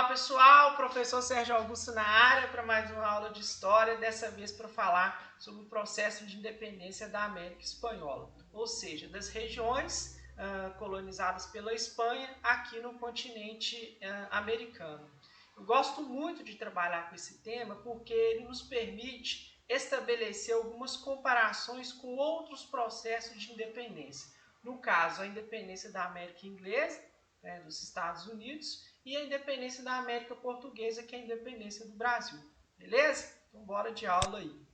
Olá pessoal, professor Sérgio Augusto na área para mais uma aula de História, dessa vez para falar sobre o processo de independência da América Espanhola, ou seja, das regiões colonizadas pela Espanha aqui no continente americano. Eu gosto muito de trabalhar com esse tema porque ele nos permite estabelecer algumas comparações com outros processos de independência. No caso, a independência da América Inglesa, dos Estados Unidos, e a independência da América Portuguesa, que é a independência do Brasil. Beleza? Então, bora de aula aí.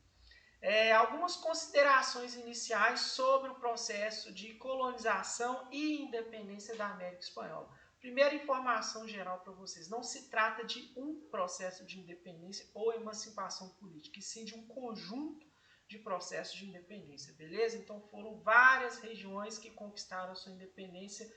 Algumas considerações iniciais sobre o processo de colonização e independência da América Espanhola. Primeira informação geral para vocês, não se trata de um processo de independência ou emancipação política, e sim de um conjunto de processos de independência, beleza? Então foram várias regiões que conquistaram a sua independência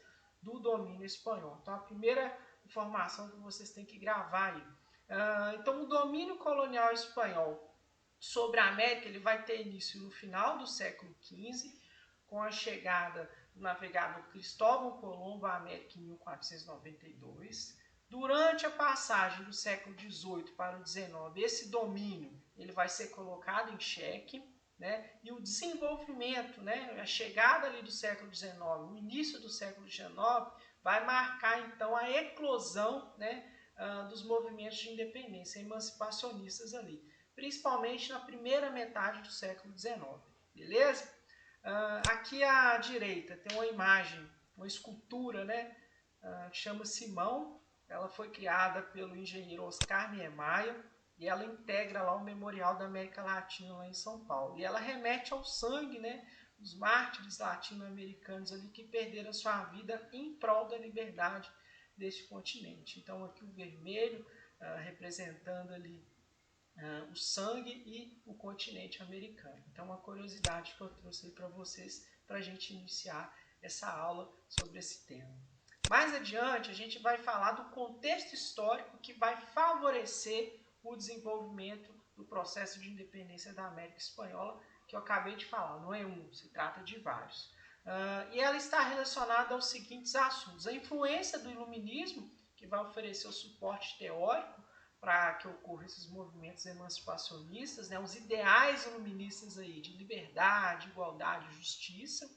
do domínio espanhol. Então a primeira informação que vocês têm que gravar aí. Então o domínio colonial espanhol sobre a América ele vai ter início no final do século XV, com a chegada do navegador Cristóvão Colombo à América em 1492. Durante a passagem do século XVIII para o XIX, esse domínio ele vai ser colocado em xeque, né? E o desenvolvimento, né? A chegada ali do século XIX, o início do século XIX, vai marcar então a eclosão, né, dos movimentos de independência emancipacionistas ali, principalmente na primeira metade do século XIX, beleza? Aqui à direita tem uma imagem, uma escultura, né, que chama Simão. Ela foi criada pelo engenheiro Oscar Niemeyer e ela integra lá o Memorial da América Latina lá em São Paulo. E ela remete ao sangue, né, dos mártires latino-americanos ali que perderam a sua vida em prol da liberdade deste continente. Então aqui o vermelho representando ali o sangue e o continente americano. Então uma curiosidade que eu trouxe aí para vocês para a gente iniciar essa aula sobre esse tema. Mais adiante a gente vai falar do contexto histórico que vai favorecer o desenvolvimento do processo de independência da América Espanhola, que eu acabei de falar, não é um, se trata de vários. E ela está relacionada aos seguintes assuntos: a influência do iluminismo, que vai oferecer o suporte teórico para que ocorram esses movimentos emancipacionistas, né, os ideais iluministas aí de liberdade, igualdade e justiça.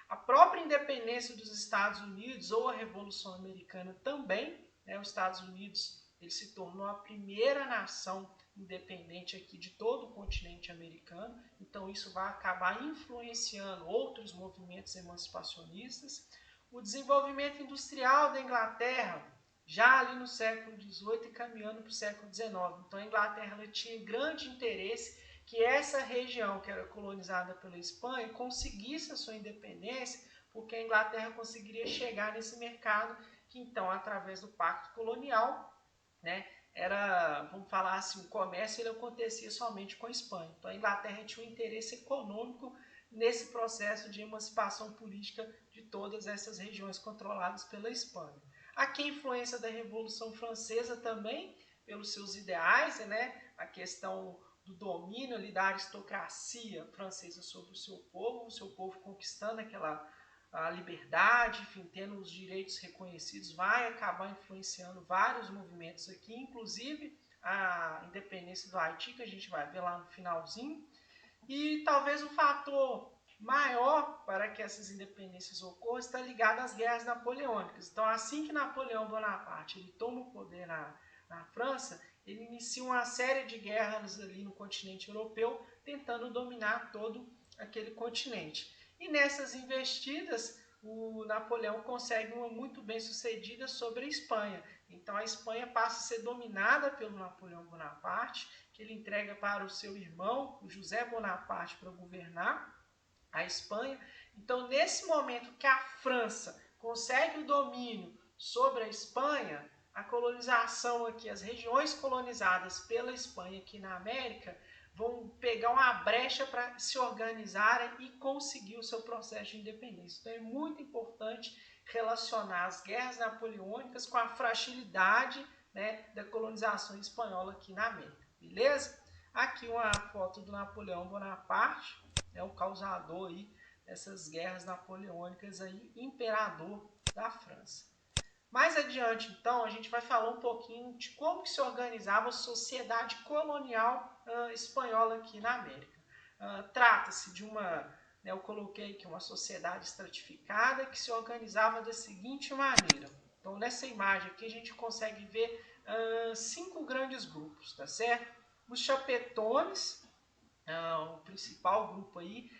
A própria independência dos Estados Unidos ou a Revolução Americana também, né, os Estados Unidos ele se tornou a primeira nação independente aqui de todo o continente americano, então isso vai acabar influenciando outros movimentos emancipacionistas. O desenvolvimento industrial da Inglaterra, já ali no século XVIII e caminhando para o século XIX. Então a Inglaterra ela tinha grande interesse que essa região que era colonizada pela Espanha conseguisse a sua independência, porque a Inglaterra conseguiria chegar nesse mercado que então, através do Pacto Colonial, né, era, vamos falar assim, o comércio ele acontecia somente com a Espanha. Então a Inglaterra tinha um interesse econômico nesse processo de emancipação política de todas essas regiões controladas pela Espanha. Aqui a influência da Revolução Francesa também, pelos seus ideais, né, a questão do domínio ali da aristocracia francesa sobre o seu povo conquistando aquela a liberdade, enfim, tendo os direitos reconhecidos, vai acabar influenciando vários movimentos aqui, inclusive a independência do Haiti, que a gente vai ver lá no finalzinho. E talvez o fator maior para que essas independências ocorram está ligado às guerras napoleônicas. Então, assim que Napoleão Bonaparte ele toma o poder na França, ele inicia uma série de guerras ali no continente europeu, tentando dominar todo aquele continente. E nessas investidas, o Napoleão consegue uma muito bem sucedida sobre a Espanha. Então a Espanha passa a ser dominada pelo Napoleão Bonaparte, que ele entrega para o seu irmão, o José Bonaparte, para governar a Espanha. Então nesse momento que a França consegue o domínio sobre a Espanha, a colonização aqui, as regiões colonizadas pela Espanha aqui na América, vão pegar uma brecha para se organizarem e conseguir o seu processo de independência. Então é muito importante relacionar as guerras napoleônicas com a fragilidade, né, da colonização espanhola aqui na América, beleza? Aqui uma foto do Napoleão Bonaparte, o causador aí dessas guerras napoleônicas aí, imperador da França. Mais adiante, então, a gente vai falar um pouquinho de como que se organizava a sociedade colonial espanhola aqui na América. Trata-se de eu coloquei aqui uma sociedade estratificada que se organizava da seguinte maneira. Então, nessa imagem aqui, a gente consegue ver 5 grandes grupos, tá certo? Os chapetones, o principal grupo aí,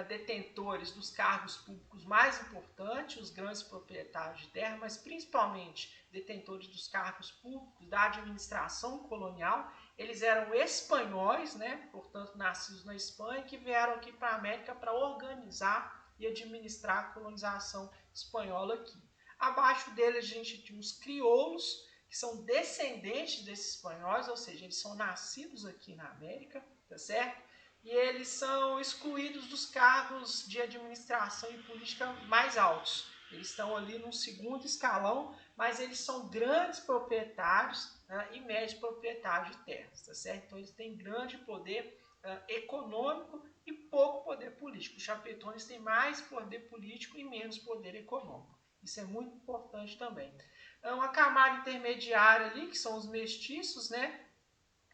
detentores dos cargos públicos mais importantes, os grandes proprietários de terra, mas principalmente detentores dos cargos públicos da administração colonial. Eles eram espanhóis, né, portanto nascidos na Espanha, que vieram aqui para a América para organizar e administrar a colonização espanhola aqui. Abaixo deles a gente tinha os crioulos, que são descendentes desses espanhóis, ou seja, eles são nascidos aqui na América, tá certo? E eles são excluídos dos cargos de administração e política mais altos. Eles estão ali num segundo escalão, mas eles são grandes proprietários, né, e médios proprietários de terras, tá certo? Então eles têm grande poder econômico e pouco poder político. Os chapetones têm mais poder político e menos poder econômico. Isso é muito importante também. Uma camada intermediária ali, que são os mestiços, né?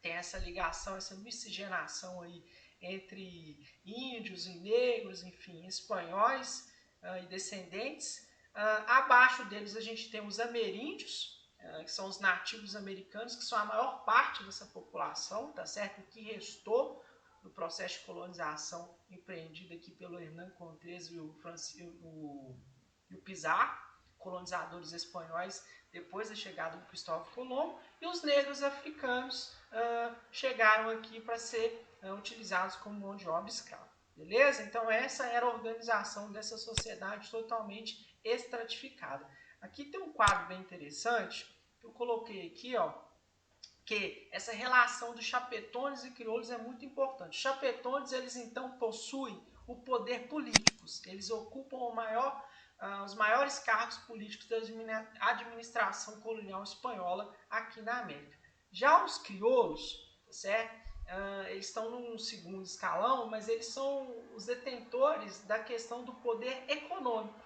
Tem essa ligação, essa miscigenação aí entre índios e negros, enfim, espanhóis e descendentes. Abaixo deles a gente tem os ameríndios, que são os nativos americanos, que são a maior parte dessa população, tá certo? O que restou do processo de colonização empreendido aqui pelo Hernán Cortés e o Pizarro, colonizadores espanhóis depois da chegada do Cristóvão Colombo, e os negros africanos chegaram aqui para ser utilizados como mão de obra escrava. Beleza? Então essa era a organização dessa sociedade totalmente estratificada. Aqui tem um quadro bem interessante que eu coloquei aqui, ó, que essa relação dos chapetones e crioulos é muito importante. Os chapetones, eles então possuem o poder político, eles ocupam os maiores cargos políticos da administração colonial espanhola aqui na América. Já os crioulos, certo? Eles estão num segundo escalão, mas eles são os detentores da questão do poder econômico.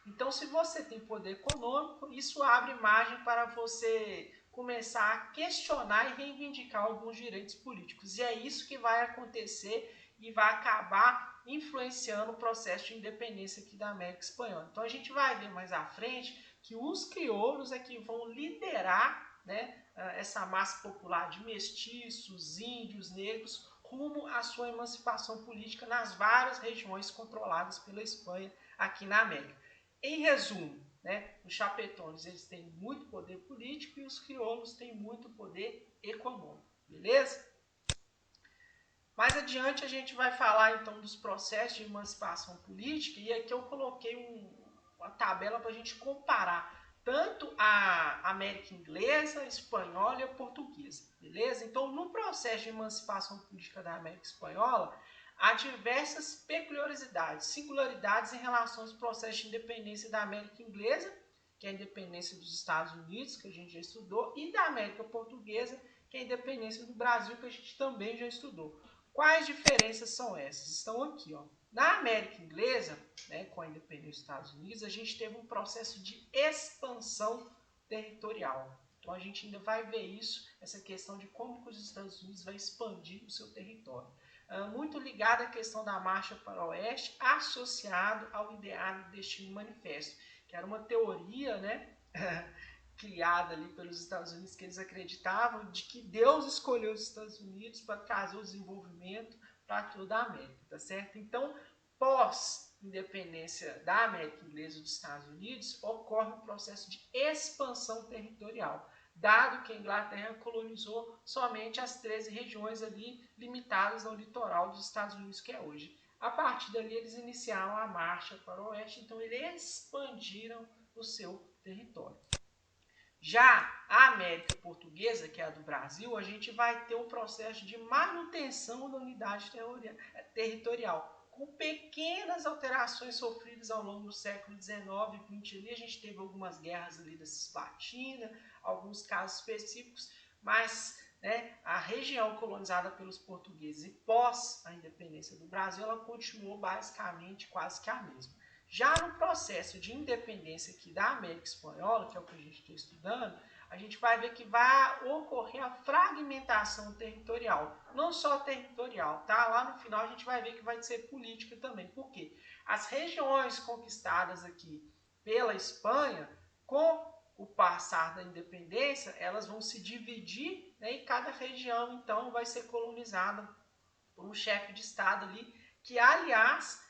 Então, se você tem poder econômico, isso abre margem para você começar a questionar e reivindicar alguns direitos políticos. E é isso que vai acontecer e vai acabar influenciando o processo de independência aqui da América Espanhola. Então, a gente vai ver mais à frente que os crioulos é que vão liderar, né, essa massa popular de mestiços, índios, negros, rumo à sua emancipação política nas várias regiões controladas pela Espanha aqui na América. Em resumo, né, os chapetones eles têm muito poder político e os crioulos têm muito poder econômico, beleza? Mais adiante a gente vai falar então dos processos de emancipação política, e aqui eu coloquei uma tabela para a gente comparar tanto a América inglesa, a espanhola e a portuguesa, beleza? Então, no processo de emancipação política da América espanhola, há diversas peculiaridades, singularidades em relação aos processos de independência da América inglesa, que é a independência dos Estados Unidos, que a gente já estudou, e da América portuguesa, que é a independência do Brasil, que a gente também já estudou. Quais diferenças são essas? Estão aqui, ó. Na América inglesa, né, com a independência dos Estados Unidos, a gente teve um processo de expansão territorial. Então a gente ainda vai ver isso, essa questão de como que os Estados Unidos vai expandir o seu território. Muito ligado à questão da marcha para o oeste, associado ao ideário do Destino Manifesto, que era uma teoria, né, criada ali pelos Estados Unidos, que eles acreditavam de que Deus escolheu os Estados Unidos para trazer o desenvolvimento para toda a América, tá certo? Então, pós-independência da América Inglesa e dos Estados Unidos, ocorre um processo de expansão territorial, dado que a Inglaterra colonizou somente as 13 regiões ali limitadas ao litoral dos Estados Unidos, que é hoje. A partir dali, eles iniciaram a marcha para o oeste, então eles expandiram o seu território. Já a América Portuguesa, que é a do Brasil, a gente vai ter um processo de manutenção da unidade territorial, com pequenas alterações sofridas ao longo do século XIX e XX. Ali a gente teve algumas guerras ali da Cisplatina, alguns casos específicos, mas, né, a região colonizada pelos portugueses e pós a independência do Brasil, ela continuou basicamente quase que a mesma. Já no processo de independência aqui da América Espanhola, que é o que a gente está estudando, a gente vai ver que vai ocorrer a fragmentação territorial. Não só territorial, tá? Lá no final a gente vai ver que vai ser política também. Por quê? As regiões conquistadas aqui pela Espanha, com o passar da independência, elas vão se dividir, né, e cada região, então, vai ser colonizada por um chefe de Estado ali, que, aliás,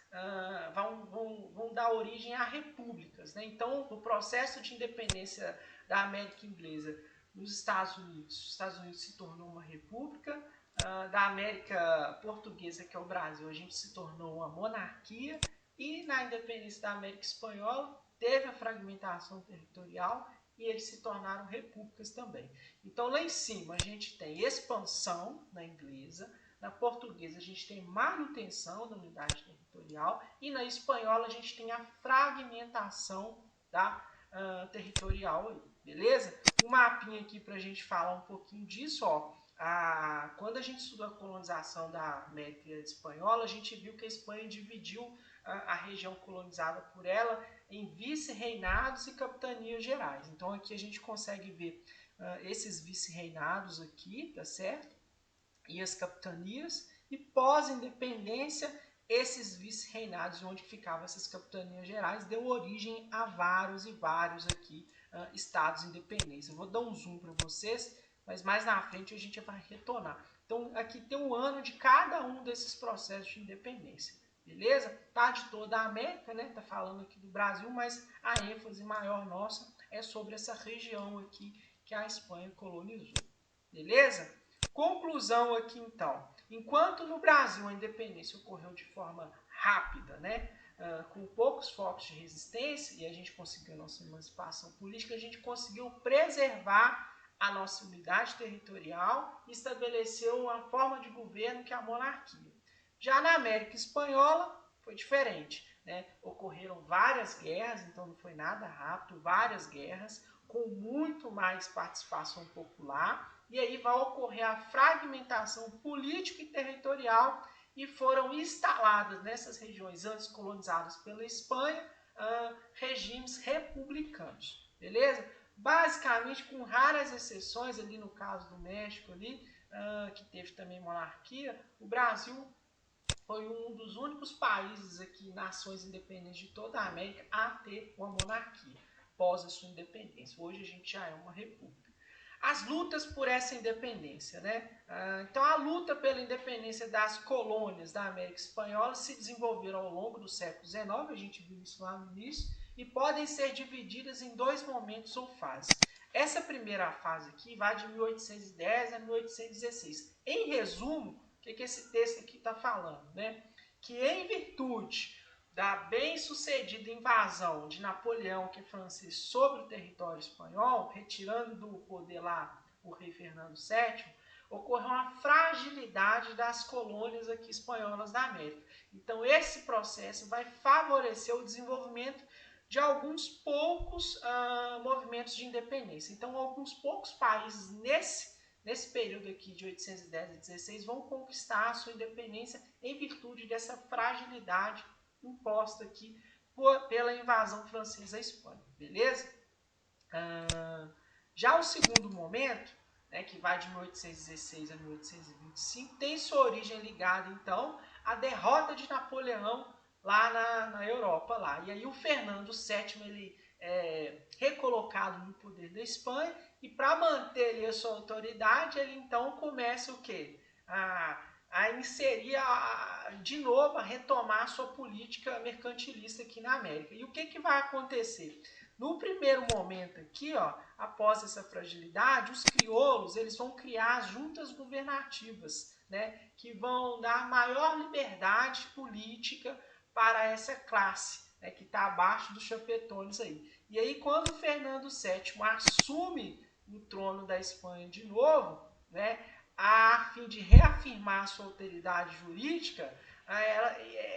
vão dar origem a repúblicas. Né? Então, no processo de independência da América Inglesa nos Estados Unidos, os Estados Unidos se tornou uma república, da América Portuguesa, que é o Brasil, a gente se tornou uma monarquia, e na independência da América Espanhola teve a fragmentação territorial e eles se tornaram repúblicas também. Então, lá em cima a gente tem expansão na inglesa, na portuguesa a gente tem manutenção da unidade territorial e na espanhola a gente tem a fragmentação da territorial aí, beleza? Um mapinha aqui para a gente falar um pouquinho disso, ó. Quando a gente estudou a colonização da América Espanhola, a gente viu que a Espanha dividiu a região colonizada por ela em vice-reinados e capitanias gerais. Então aqui a gente consegue ver esses vice-reinados aqui, tá certo? E as capitanias, e pós-independência, esses vice-reinados, onde ficavam essas capitanias gerais, deu origem a vários e vários aqui estados independentes. Eu vou dar um zoom para vocês, mas mais na frente a gente vai retornar. Então aqui tem o ano de cada um desses processos de independência. Beleza? Tá de toda a América, né? Tá falando aqui do Brasil, mas a ênfase maior nossa é sobre essa região aqui que a Espanha colonizou. Beleza? Conclusão aqui então. Enquanto no Brasil a independência ocorreu de forma rápida, né? Com poucos focos de resistência, e a gente conseguiu a nossa emancipação política, a gente conseguiu preservar a nossa unidade territorial e estabeleceu uma forma de governo que é a monarquia. Já na América Espanhola foi diferente, né? Ocorreram várias guerras, então não foi nada rápido, várias guerras, com muito mais participação popular, e aí vai ocorrer a fragmentação política e territorial, e foram instaladas nessas regiões antes colonizadas pela Espanha, regimes republicanos, beleza? Basicamente, com raras exceções, ali no caso do México, ali, que teve também monarquia, o Brasil foi um dos únicos países aqui, nações independentes de toda a América, a ter uma monarquia após a sua independência. Hoje a gente já é uma república. As lutas por essa independência, né? Então a luta pela independência das colônias da América Espanhola se desenvolveram ao longo do século XIX, a gente viu isso lá no início, e podem ser divididas em dois momentos ou fases. Essa primeira fase aqui vai de 1810 a 1816. Em resumo, o que esse texto aqui está falando, né? Que em virtude da bem-sucedida invasão de Napoleão, que é francês, sobre o território espanhol, retirando do poder lá o rei Fernando VII, ocorreu uma fragilidade das colônias aqui espanholas da América. Então esse processo vai favorecer o desenvolvimento de alguns poucos movimentos de independência. Então alguns poucos países nesse período aqui de 1810 a 16 vão conquistar a sua independência em virtude dessa fragilidade imposta aqui pela invasão francesa à Espanha, beleza? Já o segundo momento, né, que vai de 1816 a 1825, tem sua origem ligada, então, à derrota de Napoleão lá na Europa. Lá. E aí o Fernando VII, ele é recolocado no poder da Espanha, e para manter ali a sua autoridade, ele então começa o quê? A inserir de novo, a retomar a sua política mercantilista aqui na América. E o que vai acontecer? No primeiro momento aqui, ó, após essa fragilidade, os crioulos eles vão criar as juntas governativas, né, que vão dar maior liberdade política para essa classe, né, que está abaixo dos chapetones aí. E aí, quando Fernando VII assume o trono da Espanha de novo, né, a fim de reafirmar sua autoridade jurídica,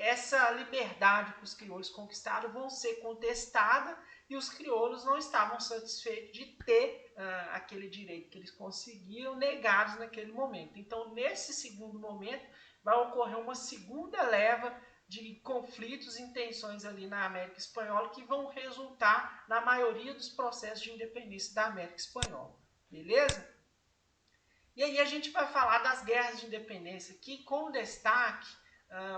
essa liberdade que os crioulos conquistaram vão ser contestada, e os crioulos não estavam satisfeitos de ter aquele direito que eles conseguiram negados naquele momento. Então, nesse segundo momento, vai ocorrer uma segunda leva de conflitos e tensões ali na América Espanhola que vão resultar na maioria dos processos de independência da América Espanhola. Beleza? E aí a gente vai falar das guerras de independência aqui com destaque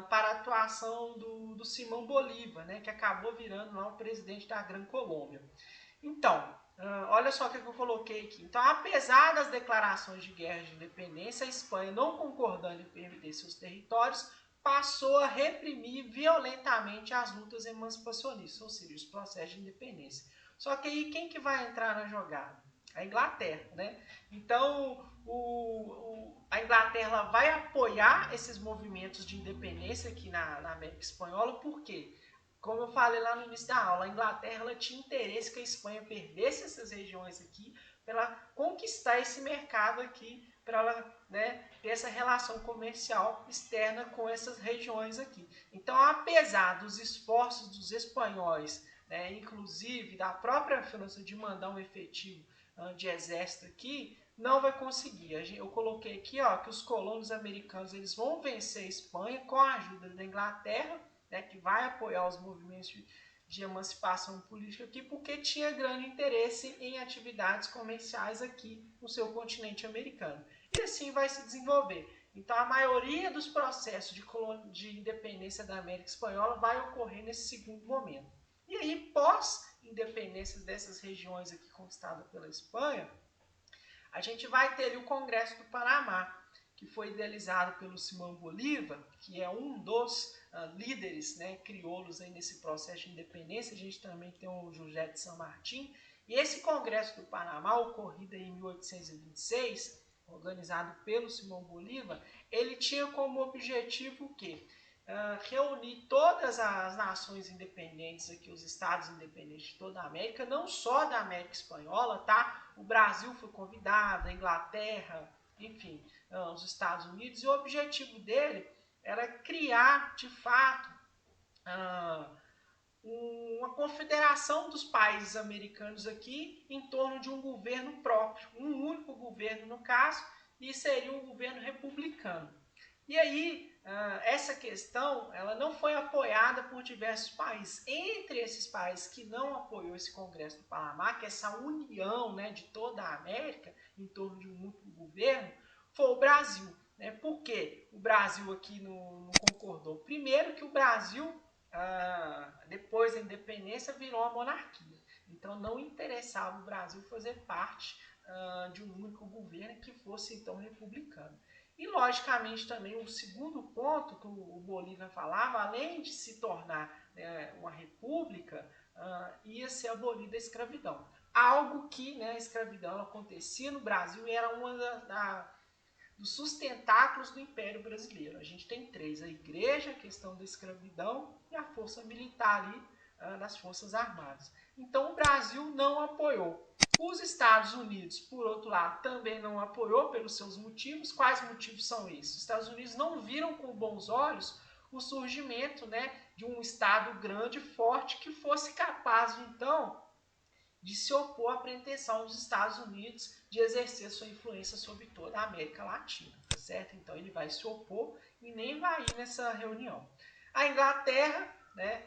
para a atuação do Simão Bolívar, né, que acabou virando lá o presidente da Gran Colômbia. Então, olha só o que eu coloquei aqui. Então, apesar das declarações de guerra de independência, a Espanha, não concordando em perder seus territórios, passou a reprimir violentamente as lutas emancipacionistas, ou seja, os processos de independência. Só que aí quem que vai entrar na jogada? A Inglaterra, né? Então, a Inglaterra vai apoiar esses movimentos de independência aqui na América Espanhola, por quê? Como eu falei lá no início da aula, a Inglaterra ela tinha interesse que a Espanha perdesse essas regiões aqui para ela conquistar esse mercado aqui, para ela, né, ter essa relação comercial externa com essas regiões aqui. Então, apesar dos esforços dos espanhóis, né, inclusive da própria França de mandar um efetivo de exército aqui, não vai conseguir. Eu coloquei aqui, ó, que os colonos americanos eles vão vencer a Espanha com a ajuda da Inglaterra, né, que vai apoiar os movimentos de emancipação política aqui, porque tinha grande interesse em atividades comerciais aqui no seu continente americano. E assim vai se desenvolver. Então, a maioria dos processos de independência da América Espanhola vai ocorrer nesse segundo momento. E aí, pós-independência dessas regiões aqui conquistadas pela Espanha, a gente vai ter ali o Congresso do Panamá, que foi idealizado pelo Simão Bolívar, que é um dos líderes, né, crioulos aí nesse processo de independência. A gente também tem o José de San Martín. E esse Congresso do Panamá, ocorrido em 1826, organizado pelo Simão Bolívar, ele tinha como objetivo o quê? Reunir todas as nações independentes aqui, os estados independentes de toda a América, não só da América Espanhola, tá? O Brasil foi convidado, a Inglaterra, enfim, os Estados Unidos, e o objetivo dele era criar, de fato, uma confederação dos países americanos aqui em torno de um governo próprio, um único governo no caso, e seria um governo republicano. E aí, essa questão ela não foi apoiada por diversos países. Entre esses países que não apoiou esse Congresso do Panamá, que é essa união, né, de toda a América em torno de um único governo, foi o Brasil. Né? Por quê? O Brasil aqui não concordou. Primeiro que o Brasil, depois da independência, virou uma monarquia. Então não interessava o Brasil fazer parte de um único governo que fosse então republicano. E, logicamente, também o segundo ponto que o Bolívar falava, além de se tornar, né, uma república, ia ser abolida a escravidão. Algo que, né, a escravidão acontecia no Brasil e era uma dos sustentáculos do Império Brasileiro. A gente tem três: a igreja, a questão da escravidão e a força militar ali das Forças Armadas. Então o Brasil não apoiou. Os Estados Unidos, por outro lado, também não apoiou pelos seus motivos. Quais motivos são esses? Os Estados Unidos não viram com bons olhos o surgimento, né, de um Estado grande, forte, que fosse capaz, então, de se opor à pretensão dos Estados Unidos de exercer sua influência sobre toda a América Latina, tá certo? Então ele vai se opor e nem vai ir nessa reunião. A Inglaterra, né,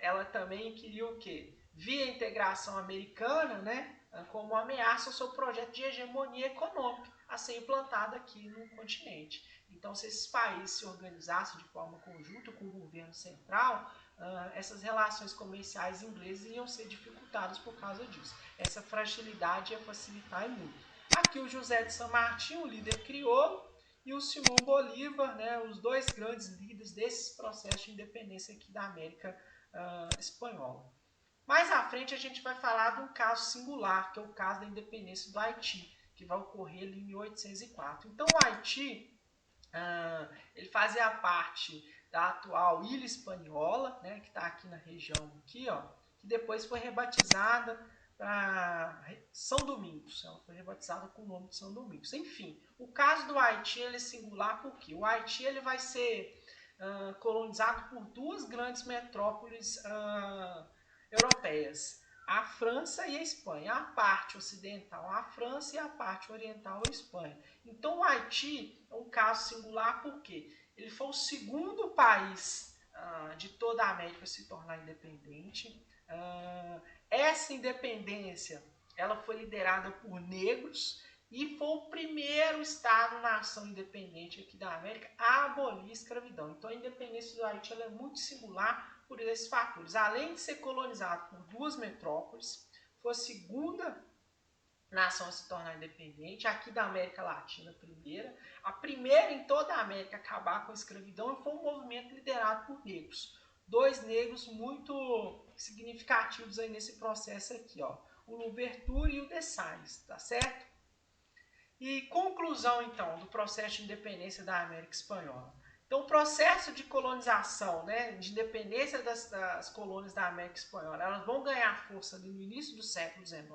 ela também queria o quê? Via a integração americana, né, como ameaça ao seu projeto de hegemonia econômica a ser implantado aqui no continente. Então, se esses países se organizassem de forma conjunta com o governo central, essas relações comerciais inglesas iam ser dificultadas por causa disso. Essa fragilidade ia facilitar muito. Aqui o José de San Martín, o líder crioulo, e o Simão Bolívar, né, os dois grandes líderes desses processos de independência aqui da América Espanhola. Mais à frente a gente vai falar de um caso singular, que é o caso da independência do Haiti, que vai ocorrer ali em 1804. Então o Haiti, ele fazia parte da atual Ilha Espanhola, né, que está aqui na região aqui, ó, que depois foi rebatizada para São Domingos. Ela foi rebatizada com o nome de São Domingos. Enfim, o caso do Haiti ele é singular porque o Haiti ele vai ser colonizado por duas grandes metrópoles europeias, a França e a Espanha. A parte ocidental a França e a parte oriental a Espanha. Então o Haiti é um caso singular porque ele foi o segundo país de toda a América se tornar independente. Essa independência ela foi liderada por negros e foi o primeiro Estado-nação independente aqui da América a abolir a escravidão. Então a independência do Haiti ela é muito singular por esses fatores. Além de ser colonizado por duas metrópoles, foi a segunda nação a se tornar independente, aqui da América Latina a primeira em toda a América a acabar com a escravidão, e foi um movimento liderado por negros. Dois negros muito significativos aí nesse processo aqui, ó, o Louverture e o Dessalles, tá certo? E conclusão, então, do processo de independência da América Espanhola. Então, o processo de colonização, né, de independência das colônias da América Espanhola, elas vão ganhar força ali no início do século XIX,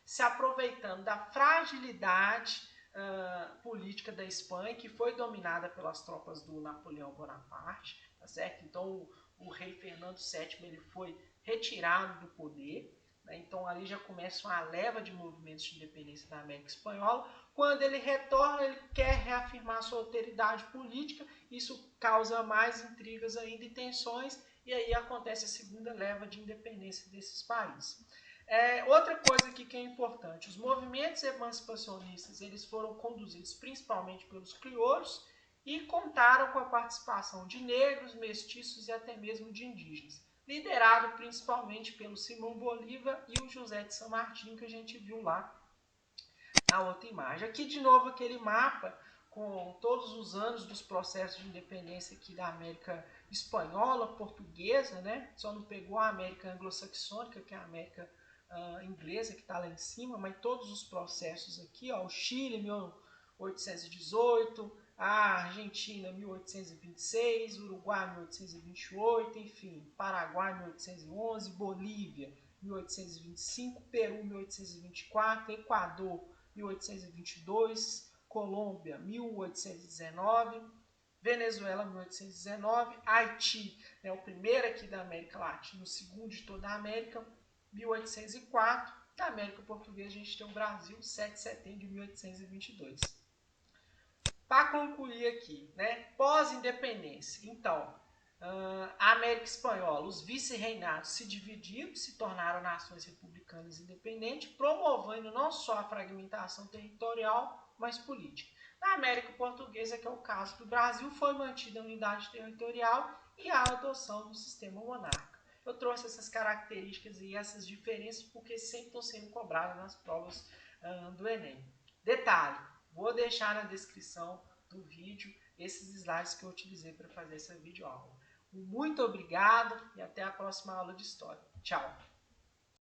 se aproveitando da fragilidade política da Espanha, que foi dominada pelas tropas do Napoleão Bonaparte, tá certo? Então, o rei Fernando VII ele foi retirado do poder, né? Então, ali já começa uma leva de movimentos de independência da América Espanhola. Quando ele retorna, ele quer reafirmar sua autoridade política, isso causa mais intrigas ainda e tensões, e aí acontece a segunda leva de independência desses países. Outra coisa aqui que é importante, os movimentos emancipacionistas eles foram conduzidos principalmente pelos crioulos e contaram com a participação de negros, mestiços e até mesmo de indígenas, liderado principalmente pelo Simão Bolívar e o José de San Martín, que a gente viu lá na outra imagem. Aqui de novo aquele mapa com todos os anos dos processos de independência aqui da América Espanhola, Portuguesa, né? Só não pegou a América Anglo-Saxônica, que é a América inglesa, que está lá em cima, mas todos os processos aqui, ó, o Chile, 1818, a Argentina, 1826, Uruguai, 1828, enfim, Paraguai, 1811, Bolívia, 1825, Peru, 1824, Equador, 1822, Colômbia, 1819, Venezuela, 1819, Haiti, né, o primeiro aqui da América Latina, o segundo de toda a América, 1804, da América Portuguesa a gente tem o Brasil, 7 de setembro de 1822. Para concluir aqui, né, pós-independência, então, a América Espanhola, os vice-reinados se dividiram, se tornaram nações republicanas independentes, promovendo não só a fragmentação territorial, mas política. Na América Portuguesa, que é o caso do Brasil, foi mantida a unidade territorial e a adoção do sistema monárquico. Eu trouxe essas características e essas diferenças porque sempre estão sendo cobradas nas provas do Enem. Detalhe, vou deixar na descrição do vídeo esses slides que eu utilizei para fazer essa videoaula. Muito obrigado e até a próxima aula de História. Tchau!